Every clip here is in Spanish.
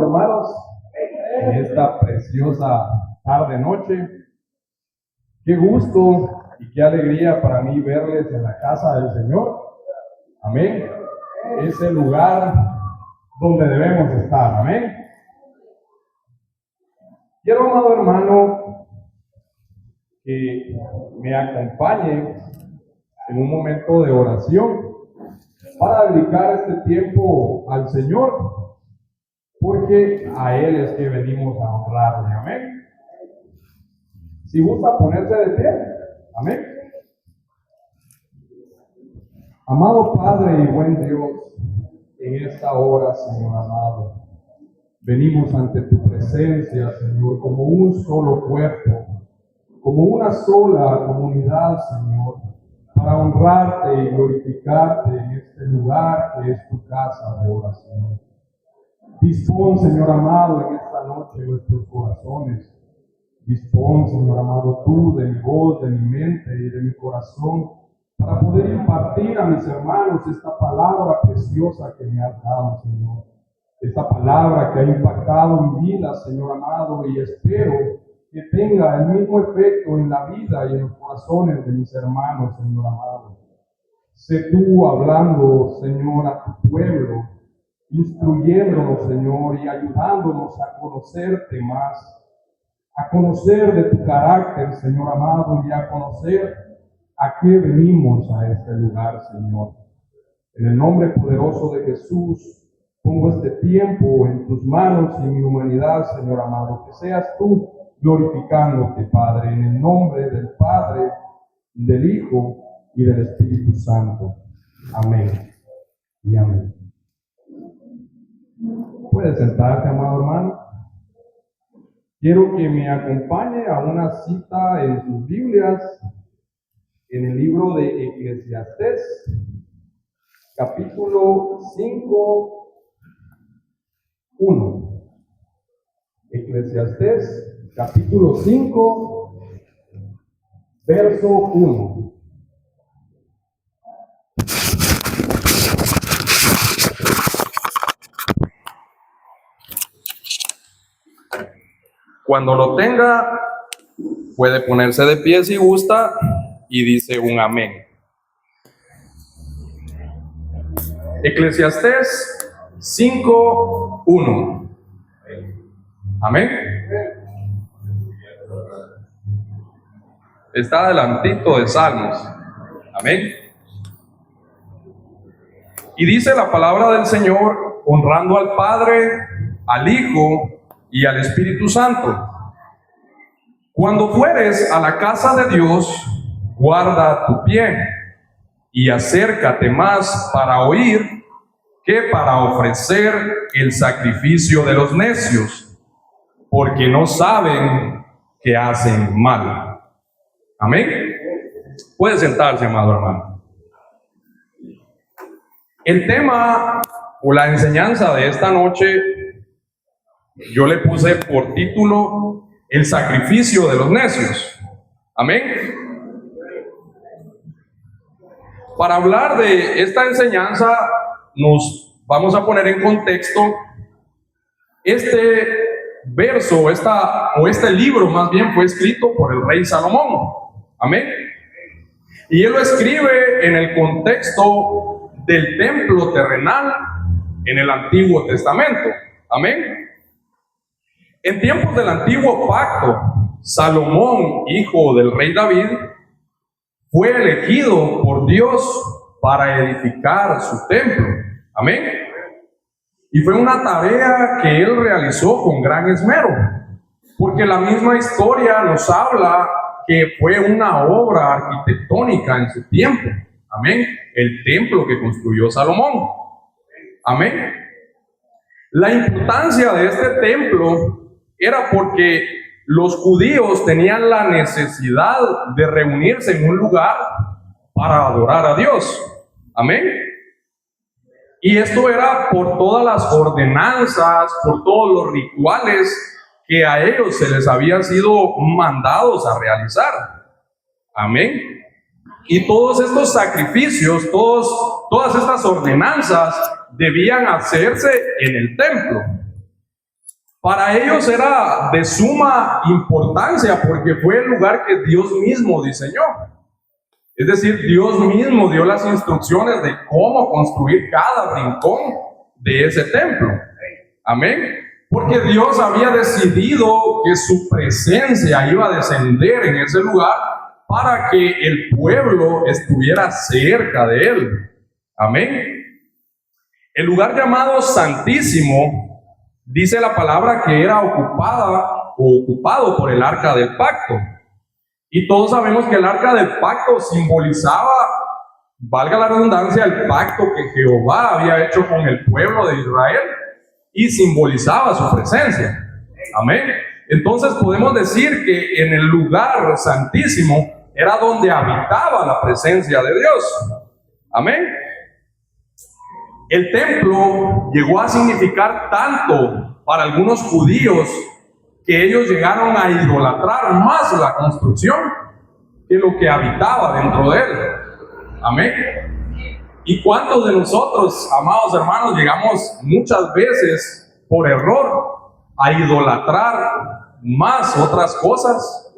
Hermanos, en esta preciosa tarde-noche, qué gusto y qué alegría para mí verles en la casa del Señor. Amén. Es el lugar donde debemos estar. Amén. Quiero, amado hermano, que me acompañe en un momento de oración para dedicar este tiempo al Señor, porque a Él es que venimos a honrarle. Amén. Si gusta ponerse de pie. Amén. Amado Padre y buen Dios, en esta hora, Señor amado, venimos ante tu presencia, Señor, como un solo cuerpo, como una sola comunidad, Señor, para honrarte y glorificarte en este lugar que es tu casa de oración. Dispón, Señor amado, en esta noche nuestros corazones. Dispón, Señor amado, tú de mi voz, de mi mente y de mi corazón, para poder impartir a mis hermanos esta palabra preciosa que me has dado, Señor. Esta palabra que ha impactado mi vida, Señor amado, y espero que tenga el mismo efecto en la vida y en los corazones de mis hermanos, Señor amado. Sé tú hablando, Señor, a tu pueblo, instruyéndonos, Señor, y ayudándonos a conocerte más, a conocer de tu carácter, Señor amado, y a conocer a qué venimos a este lugar, Señor. En el nombre poderoso de Jesús, pongo este tiempo en tus manos y mi humanidad, Señor amado, que seas tú glorificándote, Padre, en el nombre del Padre, del Hijo y del Espíritu Santo. Amén y amén. Puede sentarse, amado hermano. Quiero que me acompañe a una cita en sus Biblias, en el libro de Eclesiastés, capítulo 5, 1. Eclesiastés, capítulo 5, verso 1. Cuando lo tenga, puede ponerse de pie si gusta y dice un amén. Eclesiastés 5, 1. Amén. Está adelantito de Salmos. Amén. Y dice la palabra del Señor, honrando al Padre, al Hijo y al Espíritu Santo. Cuando fueres a la casa de Dios, guarda tu pie y acércate más para oír que para ofrecer el sacrificio de los necios, porque no saben que hacen mal. Amén. Puede sentarse, amado hermano. El tema o la enseñanza de esta noche, yo le puse por título el sacrificio de los necios. Amén. Para hablar de esta enseñanza, nos vamos a poner en contexto este verso, este libro más bien fue escrito por el rey Salomón. Amén. Y él lo escribe en el contexto del templo terrenal en el Antiguo Testamento. Amén. En tiempos del Antiguo Pacto, Salomón, hijo del rey David, fue elegido por Dios para edificar su templo. Amén. Y fue una tarea que él realizó con gran esmero, porque la misma historia nos habla que fue una obra arquitectónica en su tiempo. Amén. El templo que construyó Salomón. Amén. La importancia de este templo era porque los judíos tenían la necesidad de reunirse en un lugar para adorar a Dios. Amén. Y esto era por todas las ordenanzas, por todos los rituales que a ellos se les habían sido mandados a realizar. Amén. Y todos estos sacrificios, todas estas ordenanzas debían hacerse en el templo. Para ellos era de suma importancia porque fue el lugar que Dios mismo diseñó. Es decir, Dios mismo dio las instrucciones de cómo construir cada rincón de ese templo. Amén. Porque Dios había decidido que su presencia iba a descender en ese lugar para que el pueblo estuviera cerca de él. Amén. El lugar llamado Santísimo, dice la palabra que era ocupado por el Arca del Pacto. Y todos sabemos que el Arca del Pacto simbolizaba, valga la redundancia, el pacto que Jehová había hecho con el pueblo de Israel y simbolizaba su presencia. Amén. Entonces podemos decir que en el lugar santísimo era donde habitaba la presencia de Dios. Amén. El templo llegó a significar tanto para algunos judíos que ellos llegaron a idolatrar más la construcción que lo que habitaba dentro de él. Amén. ¿Y cuántos de nosotros, amados hermanos, llegamos muchas veces por error a idolatrar más otras cosas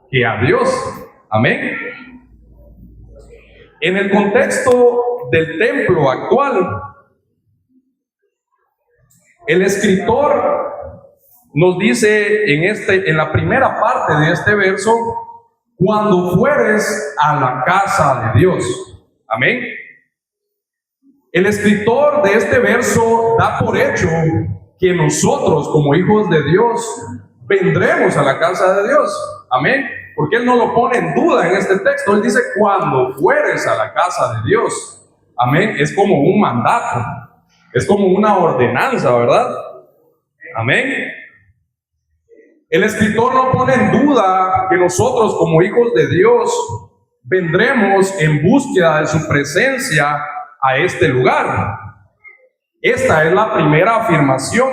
que a Dios? Amén. En el contexto del templo actual, el escritor nos dice en la primera parte de este verso: cuando fueres a la casa de Dios. Amén. El escritor de este verso da por hecho que nosotros, como hijos de Dios, vendremos a la casa de Dios. Amén. Porque él no lo pone en duda en este texto. Él dice: cuando fueres a la casa de Dios. Amén. Es como un mandato, es como una ordenanza, ¿verdad? Amén. El escritor no pone en duda que nosotros, como hijos de Dios, vendremos en búsqueda de su presencia a este lugar. Esta es la primera afirmación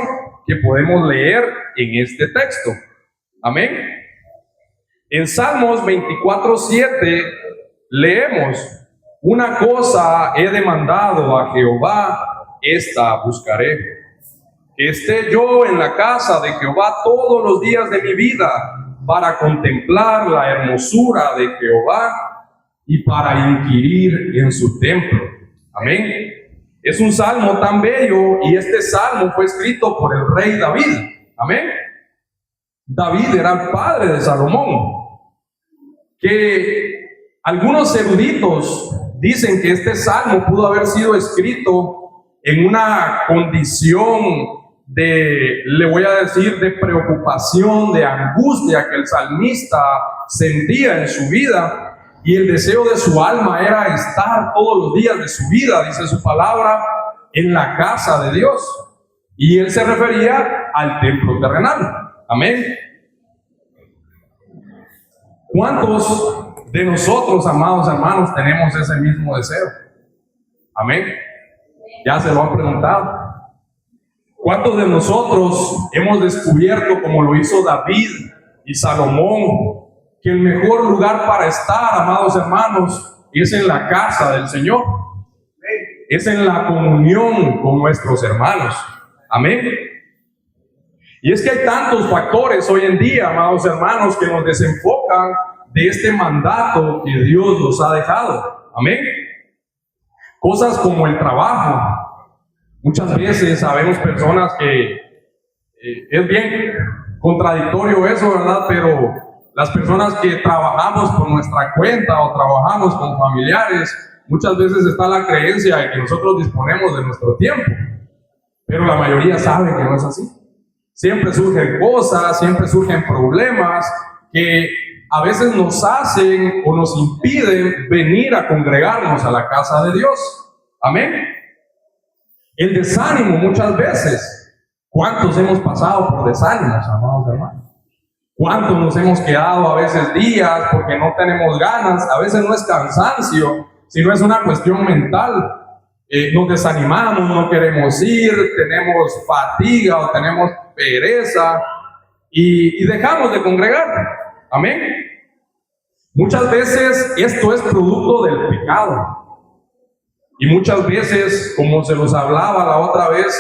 que podemos leer en este texto. Amén. En Salmos 24:7 leemos: una cosa he demandado a Jehová, esta buscaré, que esté yo en la casa de Jehová todos los días de mi vida, para contemplar la hermosura de Jehová y para inquirir en su templo. Amén. Es un salmo tan bello, y este salmo fue escrito por el rey David. Amén. David era el padre de Salomón, que algunos eruditos dicen que este salmo pudo haber sido escrito en una condición de, le voy a decir, de preocupación, de angustia que el salmista sentía en su vida, y el deseo de su alma era estar todos los días de su vida, dice su palabra, en la casa de Dios. Y él se refería al templo terrenal. Amén. ¿Cuántos de nosotros, amados hermanos, tenemos ese mismo deseo? Amén. Ya se lo han preguntado. ¿Cuántos de nosotros hemos descubierto, como lo hizo David y Salomón, que el mejor lugar para estar, amados hermanos, es en la casa del Señor? Es en la comunión con nuestros hermanos. Amén. Y es que hay tantos factores hoy en día, amados hermanos, que nos desenfocan de este mandato que Dios nos ha dejado. Amén. Cosas como el trabajo. Muchas veces sabemos personas que es bien contradictorio eso, ¿verdad? Pero las personas que trabajamos por nuestra cuenta o trabajamos con familiares, muchas veces está la creencia de que nosotros disponemos de nuestro tiempo, pero la mayoría sabe que no es así. Siempre surgen cosas, siempre surgen problemas que a veces nos hacen o nos impiden venir a congregarnos a la casa de Dios. Amén. El desánimo muchas veces. ¿Cuántos hemos pasado por desánimos, amados hermanos? ¿Cuántos nos hemos quedado a veces días porque no tenemos ganas? A veces no es cansancio, sino es una cuestión mental. Nos desanimamos, no queremos ir, tenemos fatiga o tenemos pereza y dejamos de congregar. Amén. Muchas veces esto es producto del pecado. Y muchas veces, como se los hablaba la otra vez,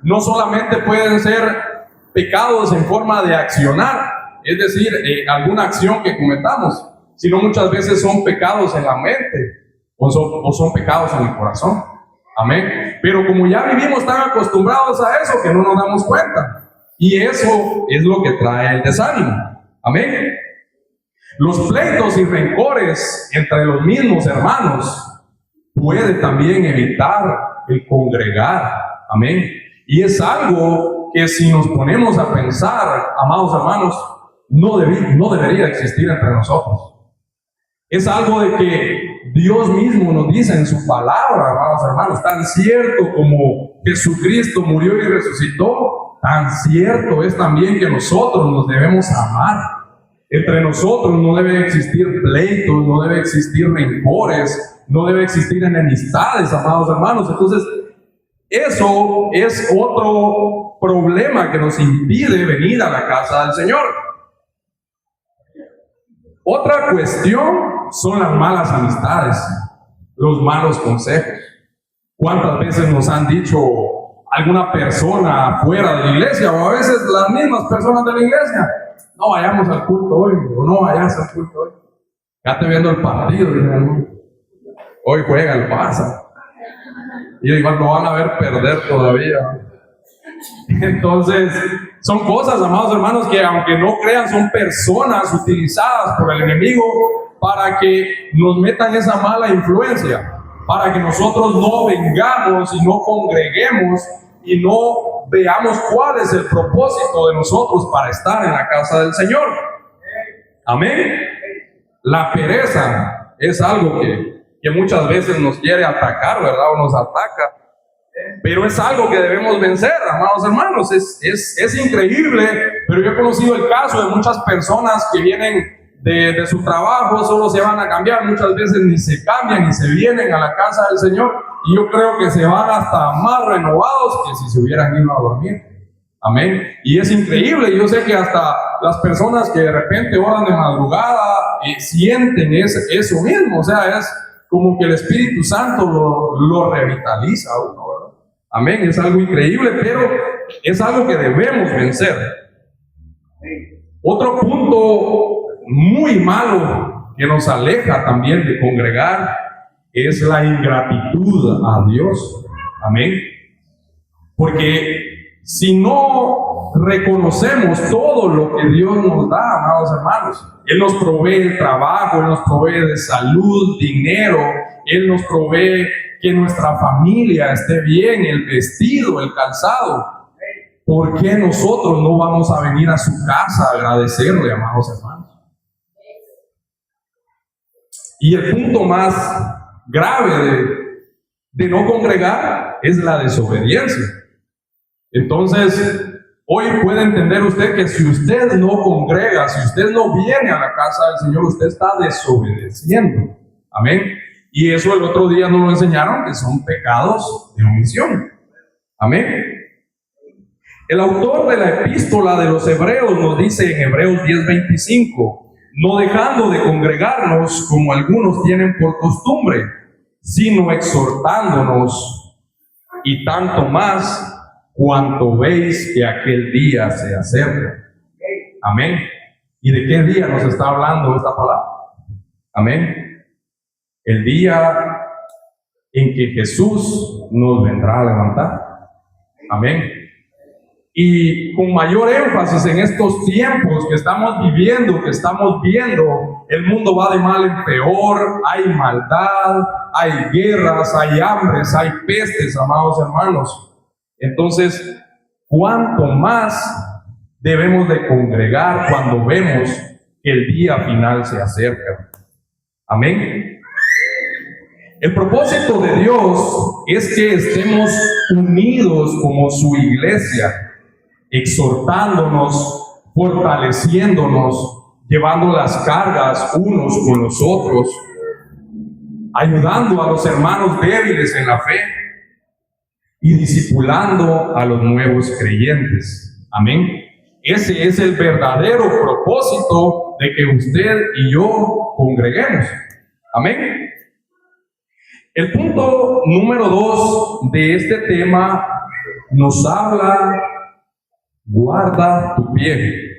no solamente pueden ser pecados en forma de accionar, es decir, alguna acción que cometamos, sino muchas veces son pecados en la mente o son pecados en el corazón. Amén. Pero como ya vivimos tan acostumbrados a eso que no nos damos cuenta. Y eso es lo que trae el desánimo. Amén. Los pleitos y rencores entre los mismos hermanos puede también evitar el congregar. Amén. Y es algo que si nos ponemos a pensar, amados hermanos, no debería existir entre nosotros. Es algo de que Dios mismo nos dice en su palabra, amados hermanos, tan cierto como Jesucristo murió y resucitó, tan cierto es también que nosotros nos debemos amar. Entre nosotros no debe existir pleitos, no debe existir rencores, no debe existir enemistades, amados hermanos. Entonces, eso es otro problema que nos impide venir a la casa del Señor. Otra cuestión son las malas amistades, los malos consejos. ¿Cuántas veces nos han dicho alguna persona fuera de la iglesia, o a veces las mismas personas de la iglesia: no vayamos al culto hoy, o no vayas al culto hoy? Ya te viendo el partido, hoy juega el Barça. Y igual lo van a ver perder todavía. Entonces, son cosas, amados hermanos, que aunque no crean, son personas utilizadas por el enemigo para que nos metan esa mala influencia, para que nosotros no vengamos y no congreguemos y no veamos cuál es el propósito de nosotros para estar en la casa del Señor. Amén. La pereza es algo que muchas veces nos quiere atacar, ¿verdad? O nos ataca. Pero es algo que debemos vencer, amados hermanos. Es increíble, pero yo he conocido el caso de muchas personas que vienen de su trabajo, solo se van a cambiar, muchas veces ni se cambian y se vienen a la casa del Señor, y yo creo que se van hasta más renovados que si se hubieran ido a dormir. Amén. Y es increíble, yo sé que hasta las personas que de repente oran de madrugada sienten eso mismo, o sea, es como que el Espíritu Santo lo revitaliza a uno, ¿verdad? Amén, es algo increíble, pero es algo que debemos vencer. Otro punto muy malo que nos aleja también de congregar es la ingratitud a Dios. Amén. Porque si no reconocemos todo lo que Dios nos da, amados hermanos, Él nos provee el trabajo, Él nos provee de salud, dinero, Él nos provee que nuestra familia esté bien, el vestido, el calzado. ¿Por qué nosotros no vamos a venir a su casa a agradecerle, amados hermanos? Y el punto más grave de no congregar es la desobediencia. Entonces, hoy puede entender usted que si usted no congrega, si usted no viene a la casa del Señor, usted está desobedeciendo. Amén. Y eso el otro día nos lo enseñaron, que son pecados de omisión. Amén. El autor de la epístola de los Hebreos nos dice en Hebreos 10:25: no dejando de congregarnos como algunos tienen por costumbre, sino exhortándonos, y tanto más cuanto veis que aquel día se acerca. Amén. ¿Y de qué día nos está hablando esta palabra? Amén. El día en que Jesús nos vendrá a levantar. Amén. Y con mayor énfasis en estos tiempos que estamos viviendo, que estamos viendo, el mundo va de mal en peor, hay maldad, hay guerras, hay hambres, hay pestes, amados hermanos. Entonces, ¿cuánto más debemos de congregar cuando vemos que el día final se acerca? Amén. El propósito de Dios es que estemos unidos como su iglesia, exhortándonos, fortaleciéndonos, llevando las cargas unos con los otros, ayudando a los hermanos débiles en la fe y discipulando a los nuevos creyentes. Amén. Ese es el verdadero propósito de que usted y yo congreguemos. Amén. El punto número 2 de este tema nos habla guarda tu pie.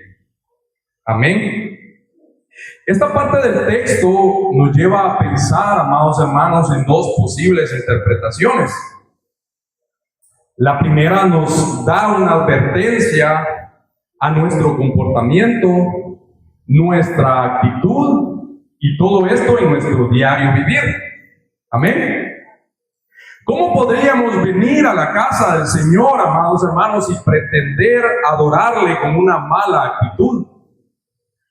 Amén. Esta parte del texto nos lleva a pensar, amados hermanos, en dos posibles interpretaciones. La primera nos da una advertencia a nuestro comportamiento, nuestra actitud y todo esto en nuestro diario vivir. Amén. ¿Cómo podríamos venir a la casa del Señor, amados hermanos, y pretender adorarle con una mala actitud?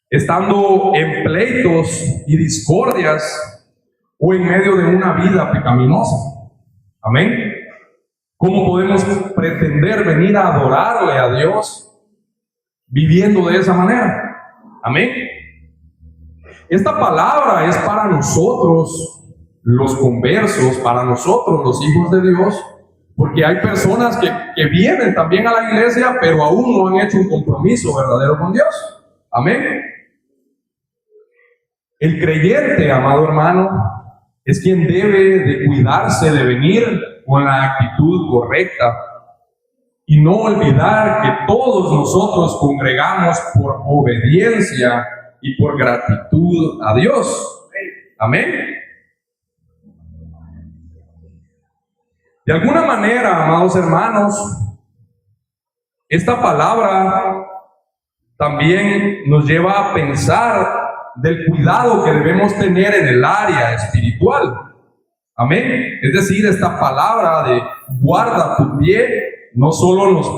Estando en pleitos y discordias o en medio de una vida pecaminosa. Amén. ¿Cómo podemos pretender venir a adorarle a Dios viviendo de esa manera? Amén. Esta palabra es para nosotros, los conversos, para nosotros, los hijos de Dios, porque hay personas que vienen también a la iglesia, pero aún no han hecho un compromiso verdadero con Dios. Amén. El creyente, amado hermano, es quien debe de cuidarse de venir con la actitud correcta y no olvidar que todos nosotros congregamos por obediencia y por gratitud a Dios. Amén. De alguna manera, amados hermanos, esta palabra también nos lleva a pensar del cuidado que debemos tener en el área espiritual. Amén. Es decir, esta palabra de guarda tu pie no solo nos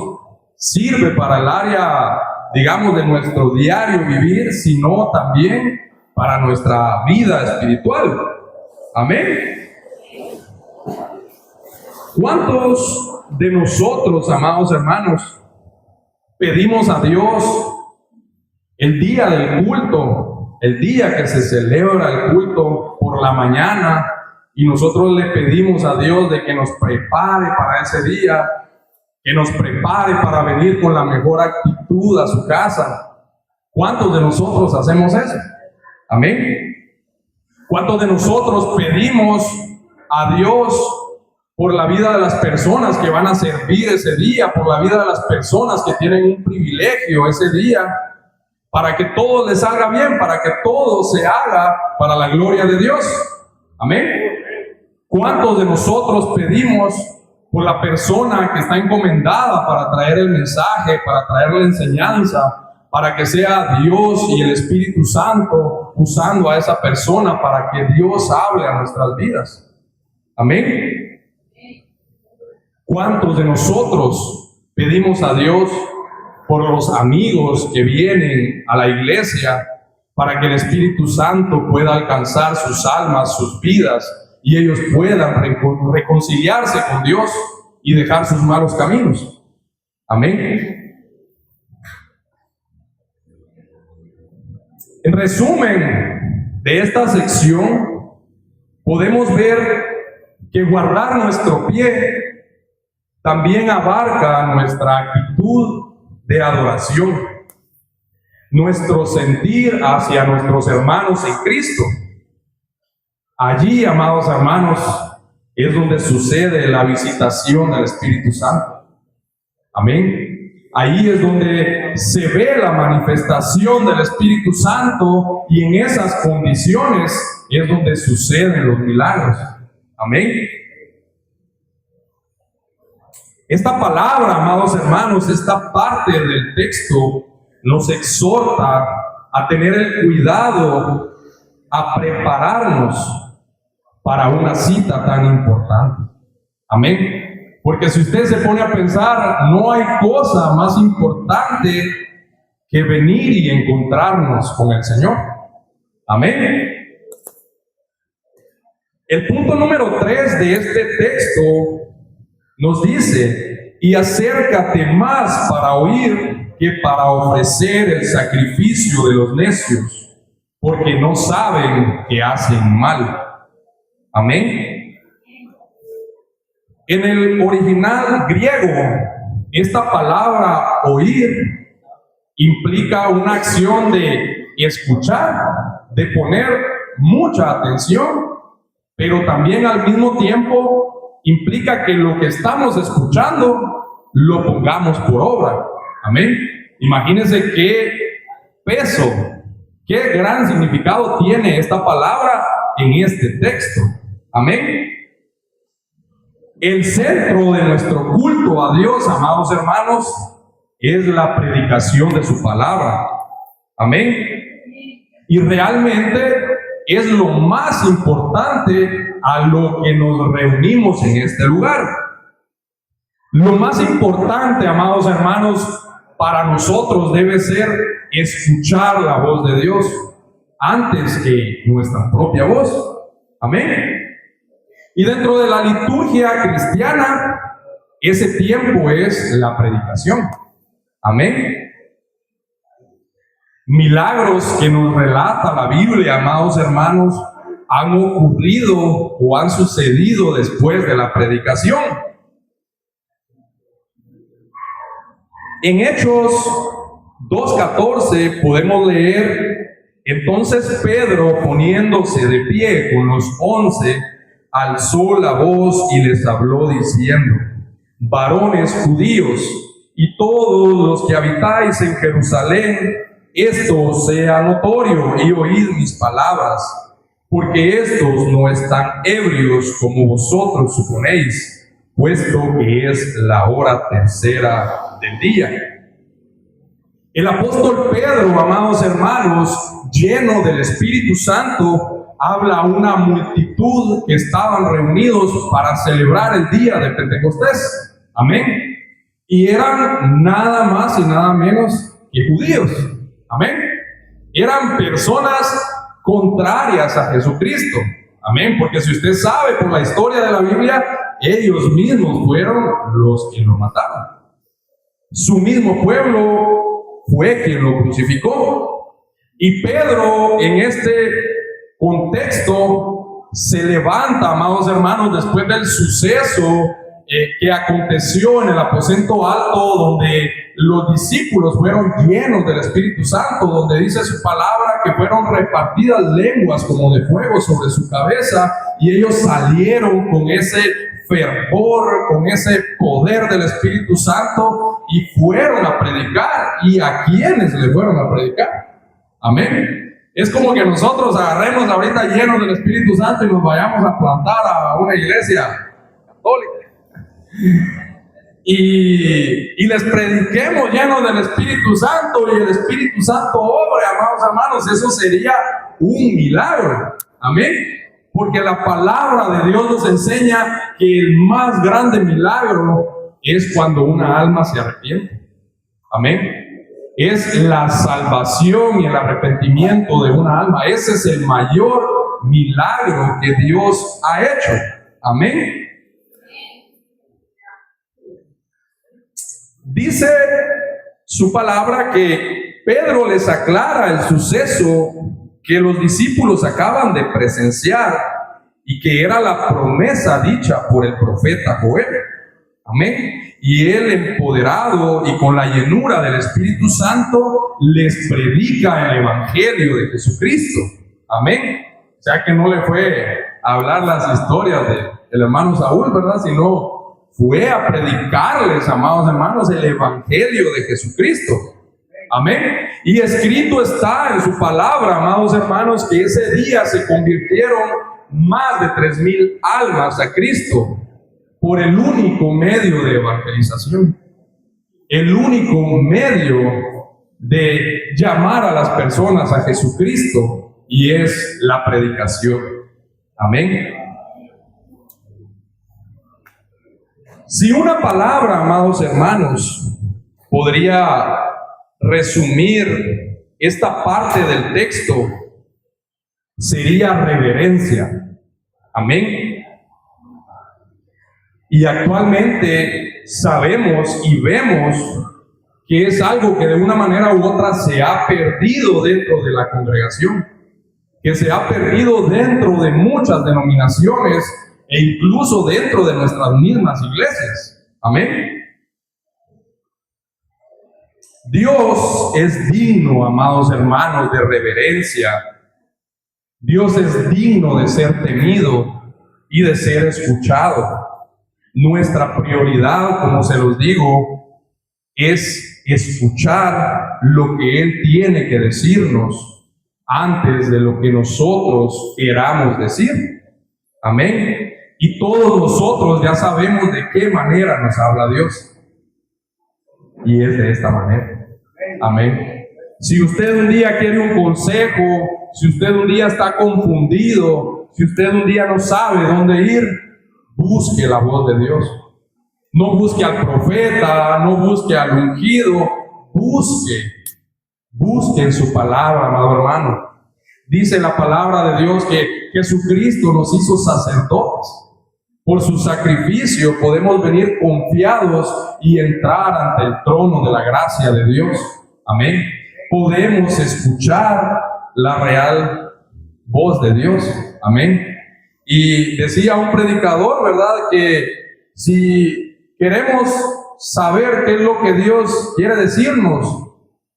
sirve para el área, digamos, de nuestro diario vivir, sino también para nuestra vida espiritual. Amén. ¿Cuántos de nosotros, amados hermanos, pedimos a Dios el día del culto, el día que se celebra el culto por la mañana, y nosotros le pedimos a Dios de que nos prepare para ese día, que nos prepare para venir con la mejor actitud a su casa? ¿Cuántos de nosotros hacemos eso? Amén. ¿Cuántos de nosotros pedimos a Dios por la vida de las personas que van a servir ese día, por la vida de las personas que tienen un privilegio ese día, para que todo les salga bien, para que todo se haga para la gloria de Dios? Amén. ¿Cuántos de nosotros pedimos por la persona que está encomendada para traer el mensaje, para traer la enseñanza, para que sea Dios y el Espíritu Santo usando a esa persona para que Dios hable a nuestras vidas? Amén. ¿Cuántos de nosotros pedimos a Dios por los amigos que vienen a la iglesia para que el Espíritu Santo pueda alcanzar sus almas, sus vidas, y ellos puedan reconciliarse con Dios y dejar sus malos caminos? Amén. En resumen de esta sección, podemos ver que guardar nuestro pie también abarca nuestra actitud de adoración, nuestro sentir hacia nuestros hermanos en Cristo. Allí, amados hermanos, es donde sucede la visitación del Espíritu Santo. Amén. Ahí es donde se ve la manifestación del Espíritu Santo, y en esas condiciones es donde suceden los milagros. Amén. Esta palabra, amados hermanos, esta parte del texto nos exhorta a tener el cuidado, a prepararnos para una cita tan importante. Amén. Porque si usted se pone a pensar, no hay cosa más importante que venir y encontrarnos con el Señor. Amén. El punto número 3 de este texto nos dice: y acércate más para oír que para ofrecer el sacrificio de los necios, porque no saben que hacen mal. Amén. En el original griego, esta palabra oír implica una acción de escuchar, de poner mucha atención, pero también al mismo tiempo implica que lo que estamos escuchando lo pongamos por obra. Amén. Imagínense qué peso, qué gran significado tiene esta palabra en este texto. Amén. El centro de nuestro culto a Dios, amados hermanos, es la predicación de su palabra. Amén. Y realmente es lo más importante a lo que nos reunimos en este lugar. Lo más importante, amados hermanos, para nosotros debe ser escuchar la voz de Dios antes que nuestra propia voz. Amén. Y dentro de la liturgia cristiana, ese tiempo es la predicación. Amén. Milagros que nos relata la Biblia, amados hermanos, han ocurrido o han sucedido después de la predicación. En Hechos 2:14 podemos leer: entonces Pedro, poniéndose de pie con los 11, alzó la voz y les habló diciendo: varones judíos y todos los que habitáis en Jerusalén, esto sea notorio y oíd mis palabras, porque estos no están ebrios como vosotros suponéis, puesto que es la hora tercera del día. El apóstol Pedro, amados hermanos, lleno del Espíritu Santo, habla a una multitud que estaban reunidos para celebrar el día de Pentecostés. Amén. Y eran nada más y nada menos que judíos. Amén. Eran personas contrarias a Jesucristo. Amén. Porque si usted sabe por la historia de la Biblia, ellos mismos fueron los que lo mataron. Su mismo pueblo fue quien lo crucificó. Y Pedro, en este contexto, se levanta, amados hermanos, después del suceso que aconteció en el aposento alto, donde los discípulos fueron llenos del Espíritu Santo, donde dice su palabra que fueron repartidas lenguas como de fuego sobre su cabeza, y ellos salieron con ese fervor, con ese poder del Espíritu Santo, y fueron a predicar. ¿Y a quiénes le fueron a predicar? Amén. Es como que nosotros agarremos ahorita llenos del Espíritu Santo y nos vayamos a plantar a una iglesia católica y les prediquemos llenos del Espíritu Santo, y el Espíritu Santo obre, amados hermanos. Eso sería un milagro. Amén. Porque la palabra de Dios nos enseña que el más grande milagro es cuando una alma se arrepiente. Amén. Es la salvación y el arrepentimiento de una alma. Ese es el mayor milagro que Dios ha hecho. Amén. Dice su palabra que Pedro les aclara el suceso que los discípulos acaban de presenciar y que era la promesa dicha por el profeta Joel. Amén. Y él, empoderado y con la llenura del Espíritu Santo, les predica el Evangelio de Jesucristo. Amén. O sea que no le fue a hablar las historias del hermano Saúl, ¿verdad? Sino fue a predicarles, amados hermanos, el Evangelio de Jesucristo. Amén. Y escrito está en su palabra, amados hermanos, que ese día se convirtieron más de 3,000 almas a Cristo por el único medio de evangelización, el único medio de llamar a las personas a Jesucristo, y es la predicación. Amén. Si una palabra, amados hermanos, podría resumir esta parte del texto, sería reverencia. Amén. Y actualmente sabemos y vemos que es algo que de una manera u otra se ha perdido dentro de la congregación, que se ha perdido dentro de muchas denominaciones e incluso dentro de nuestras mismas iglesias. Amén. Dios es digno, amados hermanos, de reverencia. Dios es digno de ser temido y de ser escuchado. Nuestra prioridad, como se los digo, es escuchar lo que Él tiene que decirnos antes de lo que nosotros queramos decir. Amén. Y todos nosotros ya sabemos de qué manera nos habla Dios. Y es de esta manera. Amén. Si usted un día quiere un consejo, si usted un día está confundido, si usted un día no sabe dónde ir, busque la voz de Dios. No busque al profeta, no busque al ungido, busque en su palabra, amado hermano. Dice la palabra de Dios que Jesucristo nos hizo sacerdotes. Por su sacrificio podemos venir confiados y entrar ante el trono de la gracia de Dios. Amén. Podemos escuchar la real voz de Dios. Amén. Y decía un predicador, ¿verdad?, que si queremos saber qué es lo que Dios quiere decirnos,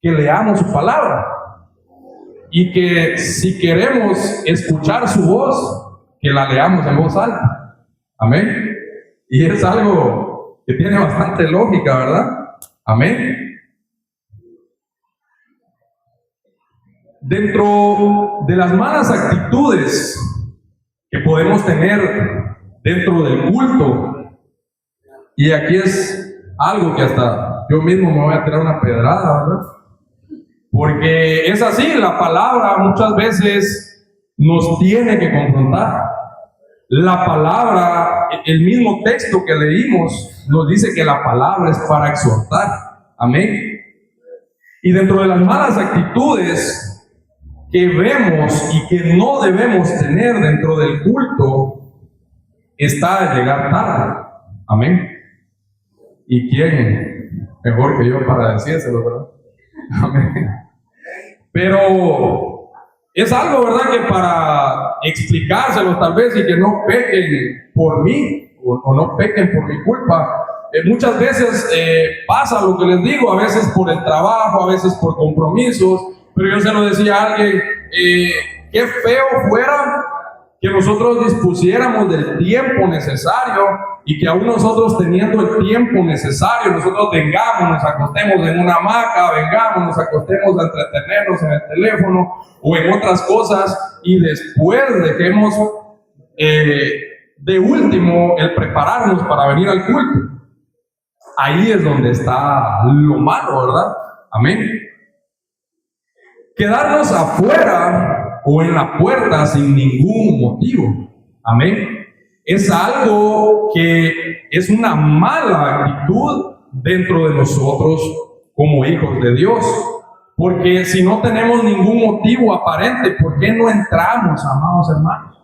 que leamos su palabra. Y que si queremos escuchar su voz, que la leamos en voz alta. Amén. Y es algo que tiene bastante lógica, ¿verdad? Amén. Dentro de las malas actitudes que podemos tener dentro del culto, y aquí es algo que hasta yo mismo me voy a tirar una pedrada, ¿verdad? Porque es así, la palabra muchas veces nos tiene que confrontar. La palabra, el mismo texto que leímos, nos dice que la palabra es para exhortar. Amén. Y dentro de las malas actitudes que vemos y que no debemos tener dentro del culto, está llegar tarde. Amén. ¿Y quién mejor que yo para decírselo, verdad? Amén. Pero es algo, ¿verdad?, que para explicárselos tal vez y que no pequen por mí o no pequen por mi culpa. Muchas veces pasa lo que les digo, a veces por el trabajo, a veces por compromisos, pero yo se lo decía a alguien, qué feo fuera que nosotros dispusiéramos del tiempo necesario y que aún nosotros teniendo el tiempo necesario, nosotros vengamos, nos acostemos en una hamaca, vengamos, nos acostemos a entretenernos en el teléfono o en otras cosas y después dejemos de último el prepararnos para venir al culto. Ahí es donde está lo malo, ¿verdad? Amén. Quedarnos afuera o en la puerta sin ningún motivo. Amén. Es algo que es una mala actitud dentro de nosotros como hijos de Dios. Porque si no tenemos ningún motivo aparente, ¿por qué no entramos, amados hermanos?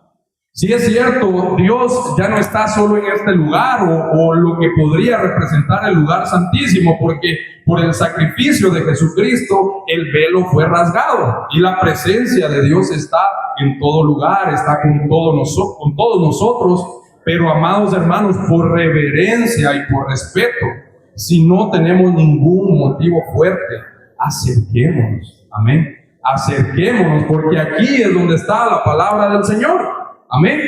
Si es cierto, Dios ya no está solo en este lugar o lo que podría representar el lugar santísimo, porque por el sacrificio de Jesucristo el velo fue rasgado y la presencia de Dios está en todo lugar, está con todos nosotros. Pero, amados hermanos, por reverencia y por respeto, si no tenemos ningún motivo fuerte, acerquémonos. Amén. Acerquémonos, porque aquí es donde está la palabra del Señor. Amén.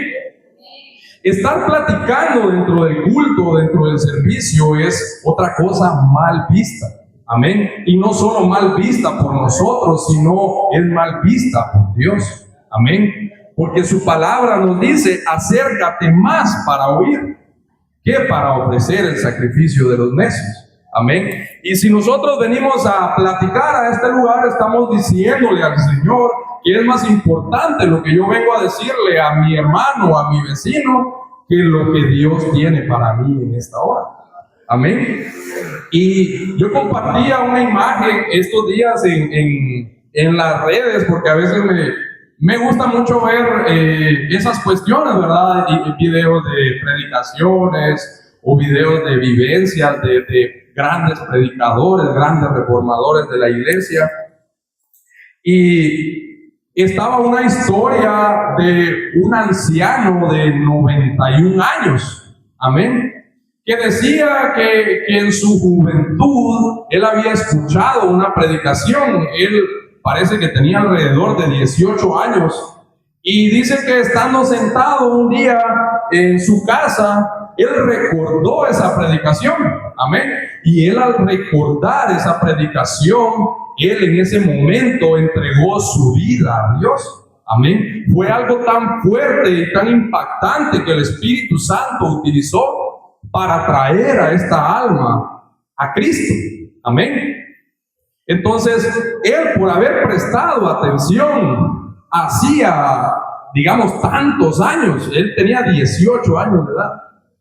Estar platicando dentro del culto, dentro del servicio, es otra cosa mal vista. Amén. Y no solo mal vista por nosotros, sino es mal vista por Dios. Amén. Porque su palabra nos dice, acércate más para oír que para ofrecer el sacrificio de los necios. Amén. Y si nosotros venimos a platicar a este lugar, estamos diciéndole al Señor que es más importante lo que yo vengo a decirle a mi hermano, a mi vecino, que lo que Dios tiene para mí en esta hora. Amén. Y yo compartía una imagen estos días en las redes, porque a veces me gusta mucho ver esas cuestiones, ¿verdad? Y videos de predicaciones o videos de vivencias de grandes predicadores, grandes reformadores de la iglesia. Y estaba una historia de un anciano de 91 años, amén, que decía que en su juventud él había escuchado una predicación. Él parece que tenía alrededor de 18 años y dice que estando sentado un día en su casa, él recordó esa predicación amén. Y él, al recordar esa predicación, él en ese momento entregó su vida a Dios, amén. Fue algo tan fuerte y tan impactante que el Espíritu Santo utilizó para traer a esta alma a Cristo, amén. Entonces, él, por haber prestado atención hacía, digamos, tantos años, él tenía 18 años de edad,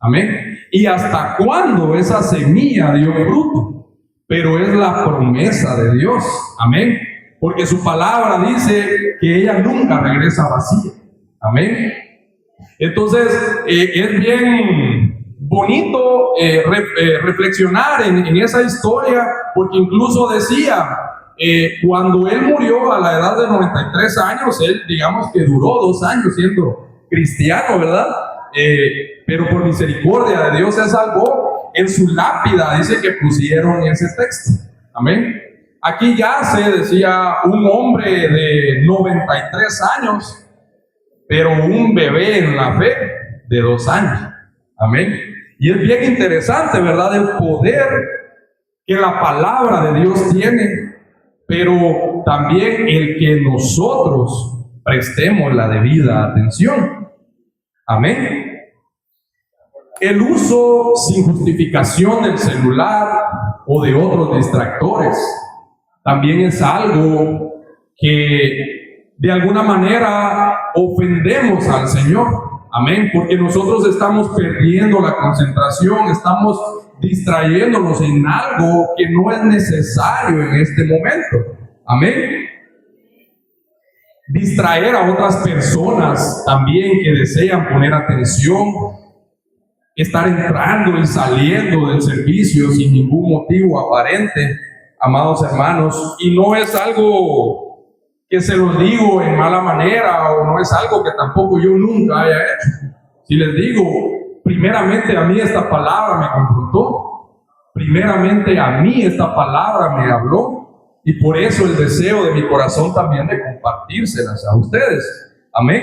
amén. ¿Y hasta cuándo esa semilla dio fruto? Pero es la promesa de Dios, amén. Porque su palabra dice que ella nunca regresa vacía, amén. Entonces, es bien bonito reflexionar en esa historia, porque incluso decía, cuando él murió a la edad de 93 años, él, digamos que duró 2 años siendo cristiano, ¿verdad? Pero por misericordia de Dios se salvó. En su lápida dice que pusieron ese texto, amén. Aquí yace, decía, un hombre de 93 años, pero un bebé en la fe de 2 años, amén. Y es bien interesante, ¿verdad?, el poder que la palabra de Dios tiene, pero también el que nosotros prestemos la debida atención, amén. El uso sin justificación del celular o de otros distractores también es algo que de alguna manera ofendemos al Señor, amén, porque nosotros estamos perdiendo la concentración, estamos distrayéndonos en algo que no es necesario en este momento, amén. Distraer a otras personas también que desean poner atención, estar entrando y saliendo del servicio sin ningún motivo aparente, amados hermanos, y no es algo que se los digo en mala manera, o no es algo que tampoco yo nunca haya hecho. Si les digo, primeramente a mí esta palabra me confrontó, primeramente a mí esta palabra me habló, y por eso el deseo de mi corazón también de compartírselas a ustedes, amén.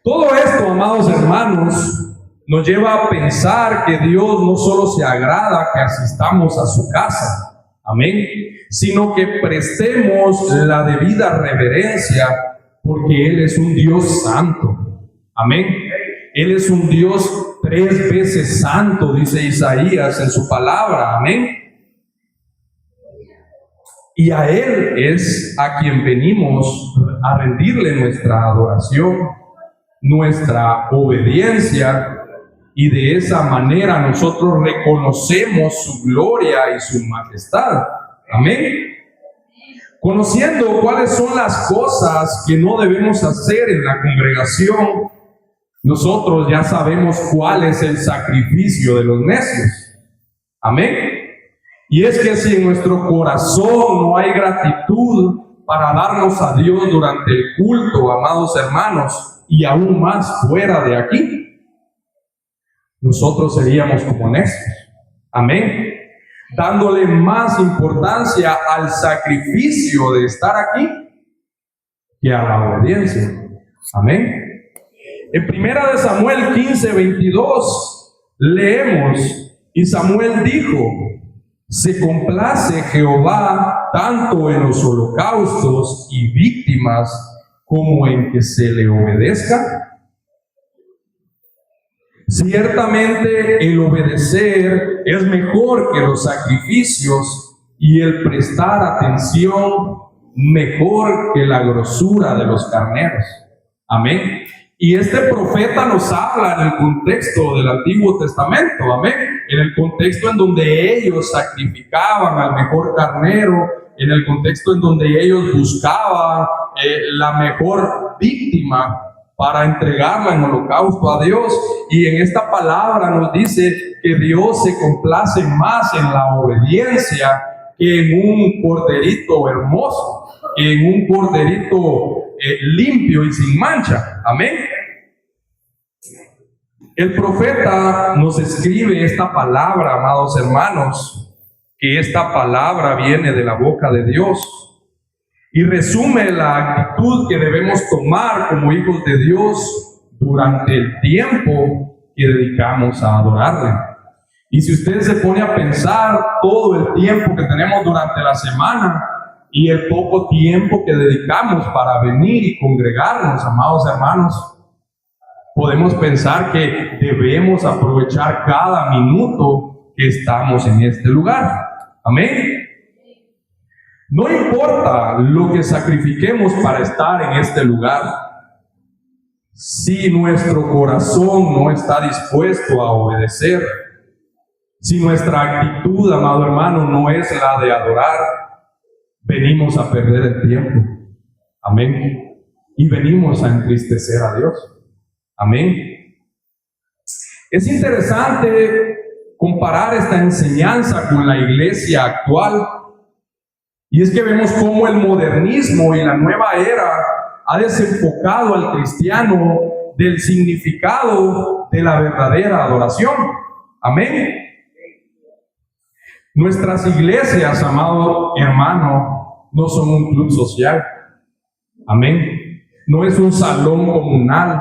Todo esto, amados hermanos, nos lleva a pensar que Dios no solo se agrada que asistamos a su casa, amén, sino que prestemos la debida reverencia, porque Él es un Dios santo, amén. Él es un Dios 3 veces santo, dice Isaías en su palabra, amén. Y a Él es a quien venimos a rendirle nuestra adoración, nuestra obediencia, y de esa manera nosotros reconocemos su gloria y su majestad, amén. Conociendo cuáles son las cosas que no debemos hacer en la congregación, nosotros ya sabemos cuál es el sacrificio de los necios, amén. Y es que si en nuestro corazón no hay gratitud para darnos a Dios durante el culto, amados hermanos, y aún más fuera de aquí, nosotros seríamos como necios, amén, dándole más importancia al sacrificio de estar aquí que a la obediencia, amén. En 1 Samuel 15:22 leemos, y Samuel dijo: se complace Jehová tanto en los holocaustos y víctimas como en que se le obedezca. Ciertamente el obedecer es mejor que los sacrificios, y el prestar atención mejor que la grosura de los carneros, amén. Y este profeta nos habla en el contexto del Antiguo Testamento, amén, en el contexto en donde ellos sacrificaban al mejor carnero, en el contexto en donde ellos buscaban la mejor víctima para entregarla en holocausto a Dios. Y en esta palabra nos dice que Dios se complace más en la obediencia que en un corderito hermoso, que en un corderito limpio y sin mancha, amén. El profeta nos escribe esta palabra, amados hermanos, que esta palabra viene de la boca de Dios, y resume la actitud que debemos tomar como hijos de Dios durante el tiempo que dedicamos a adorarle. Y si usted se pone a pensar todo el tiempo que tenemos durante la semana y el poco tiempo que dedicamos para venir y congregarnos, amados hermanos, podemos pensar que debemos aprovechar cada minuto que estamos en este lugar. Amén. No importa lo que sacrifiquemos para estar en este lugar, si nuestro corazón no está dispuesto a obedecer, si nuestra actitud, amado hermano, no es la de adorar, venimos a perder el tiempo. Amén. Y venimos a entristecer a Dios. Amén. Es interesante comparar esta enseñanza con la iglesia actual. Y es que vemos cómo el modernismo y la nueva era ha desenfocado al cristiano del significado de la verdadera adoración. Amén. Nuestras iglesias, amado hermano, no son un club social. Amén. No es un salón comunal.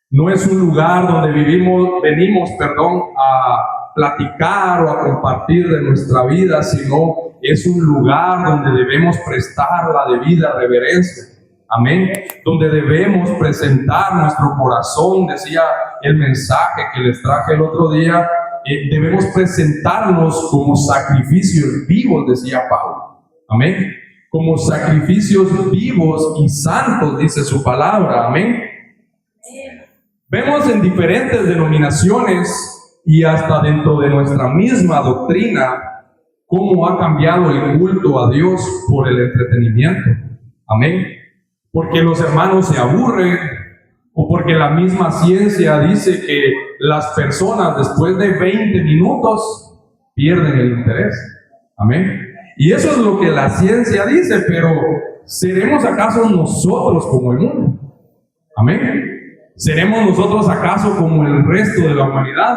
No es un lugar donde venimos a platicar o a compartir de nuestra vida, sino es un lugar donde debemos prestar la debida reverencia. Amén. Donde debemos presentar nuestro corazón, decía el mensaje que les traje el otro día, debemos presentarnos como sacrificios vivos, decía Pablo. Amén. Como sacrificios vivos y santos, dice su palabra. Amén. Vemos en diferentes denominaciones y hasta dentro de nuestra misma doctrina cómo ha cambiado el culto a Dios por el entretenimiento. Amén. Porque los hermanos se aburren o porque la misma ciencia dice que las personas después de 20 minutos pierden el interés. Amén. Y eso es lo que la ciencia dice, pero ¿seremos acaso nosotros como el mundo? Amén. ¿Seremos nosotros acaso como el resto de la humanidad?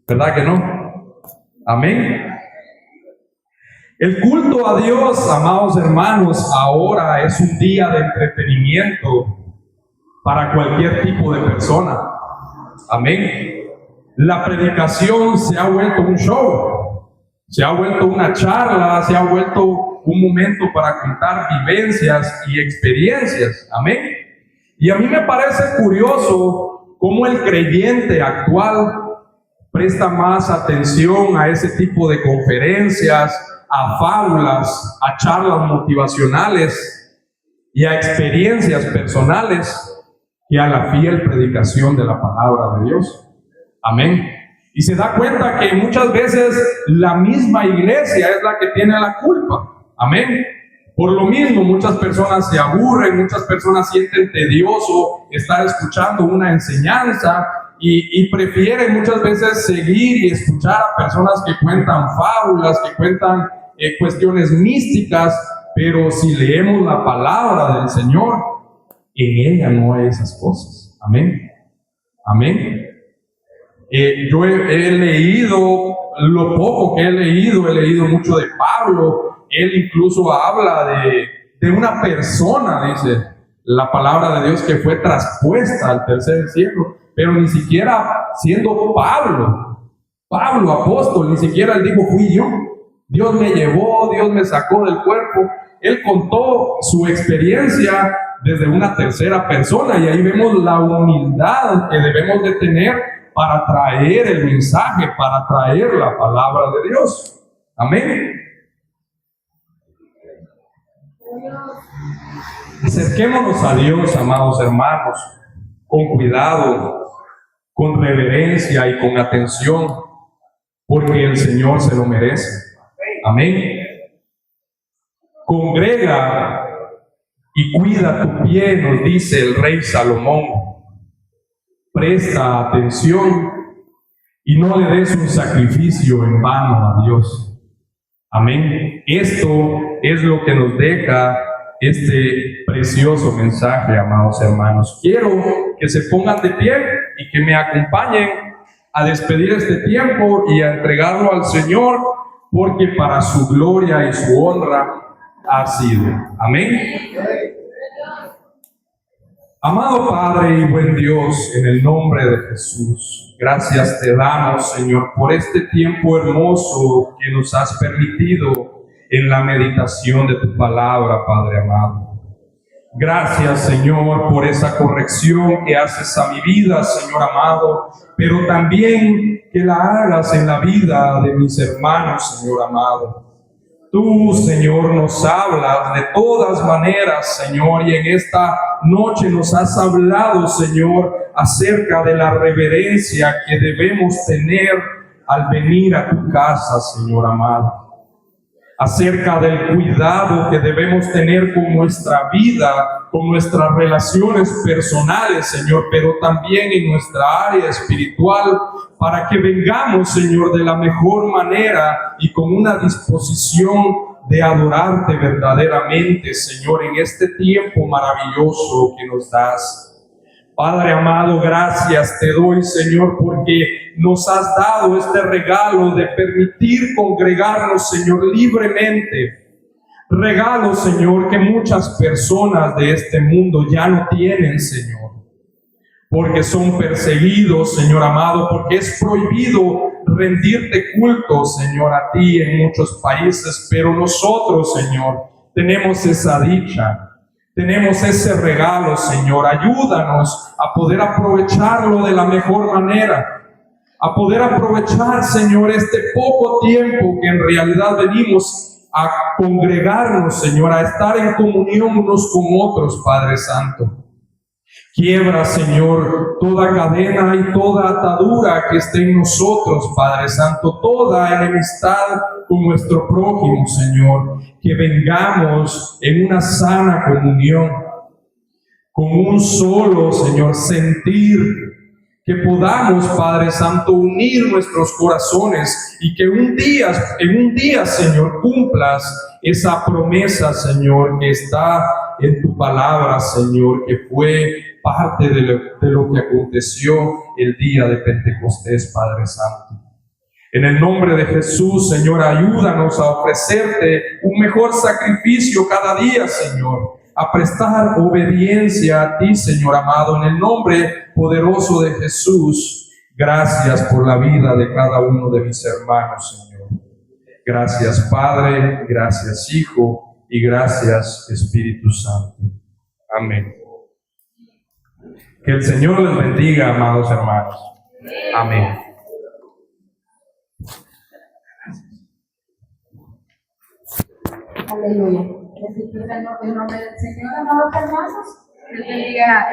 ¿Verdad que no? Amén. El culto a Dios, amados hermanos, ahora es un día de entretenimiento para cualquier tipo de persona. Amén. La predicación se ha vuelto un show, se ha vuelto una charla, se ha vuelto un momento para contar vivencias y experiencias. Amén. Y a mí me parece curioso cómo el creyente actual presta más atención a ese tipo de conferencias, a fábulas, a charlas motivacionales y a experiencias personales que a la fiel predicación de la palabra de Dios. Amén. Y se da cuenta que muchas veces la misma iglesia es la que tiene la culpa. Amén. Por lo mismo, muchas personas se aburren, muchas personas sienten tedioso estar escuchando una enseñanza y prefieren muchas veces seguir y escuchar a personas que cuentan fábulas, que cuentan cuestiones místicas, pero si leemos la palabra del Señor, en ella no hay esas cosas. Amén. Amén. Yo he leído, lo poco que he leído mucho de Pablo. Él incluso habla de una persona, dice la palabra de Dios, que fue traspuesta al tercer cielo, pero ni siquiera siendo Pablo apóstol, ni siquiera él dijo fui yo. Dios me llevó, Dios me sacó del cuerpo. Él contó su experiencia desde una tercera persona y ahí vemos la humildad que debemos de tener para traer el mensaje, para traer la palabra de Dios. Amén. Acerquémonos a Dios, amados hermanos, con cuidado, con reverencia y con atención, porque el Señor se lo merece. Amén. Congrega y cuida tu pie, nos dice el rey Salomón. Presta atención y no le des un sacrificio en vano a Dios. Amén. Esto es lo que nos deja este precioso mensaje, amados hermanos. Quiero que se pongan de pie y que me acompañen a despedir este tiempo y a entregarlo al Señor, porque para su gloria y su honra ha sido. Amén. Amado Padre y buen Dios, en el nombre de Jesús, gracias te damos, Señor, por este tiempo hermoso que nos has permitido en la meditación de tu palabra, Padre amado. Gracias, Señor, por esa corrección que haces a mi vida, Señor amado, pero también que la hagas en la vida de mis hermanos, Señor amado. Tú, Señor, nos hablas de todas maneras, Señor, y en esta noche nos has hablado, Señor, acerca de la reverencia que debemos tener al venir a tu casa, Señor amado. Acerca del cuidado que debemos tener con nuestra vida, con nuestras relaciones personales, Señor, pero también en nuestra área espiritual, para que vengamos, Señor, de la mejor manera y con una disposición de adorarte verdaderamente, Señor, en este tiempo maravilloso que nos das. Padre amado, gracias te doy, Señor, porque nos has dado este regalo de permitir congregarnos, Señor, libremente. Regalo, Señor, que muchas personas de este mundo ya no tienen, Señor, porque son perseguidos, Señor amado, porque es prohibido rendirte culto, Señor, a ti en muchos países, pero nosotros, Señor, tenemos esa dicha. Tenemos ese regalo, Señor. Ayúdanos a poder aprovecharlo de la mejor manera. A poder aprovechar, Señor, este poco tiempo que en realidad venimos a congregarnos, Señor, a estar en comunión unos con otros, Padre Santo. Quiebra, Señor, toda cadena y toda atadura que esté en nosotros, Padre Santo, toda enemistad con nuestro prójimo, Señor. Que vengamos en una sana comunión, con un solo, Señor, sentir. Que podamos, Padre Santo, unir nuestros corazones y que en un día, Señor, cumplas esa promesa, Señor, que está en tu palabra, Señor, que fue parte de lo que aconteció el día de Pentecostés, Padre Santo. En el nombre de Jesús, Señor, ayúdanos a ofrecerte un mejor sacrificio cada día, Señor, a prestar obediencia a ti, Señor amado, en el nombre poderoso de Jesús. Gracias por la vida de cada uno de mis hermanos, Señor. Gracias, Padre, gracias, Hijo, y gracias, Espíritu Santo. Amén. Que el Señor les bendiga, amados hermanos. Amén. Aleluya. Bendito sea el nombre del Señor, amados hermanos. Dios bendiga.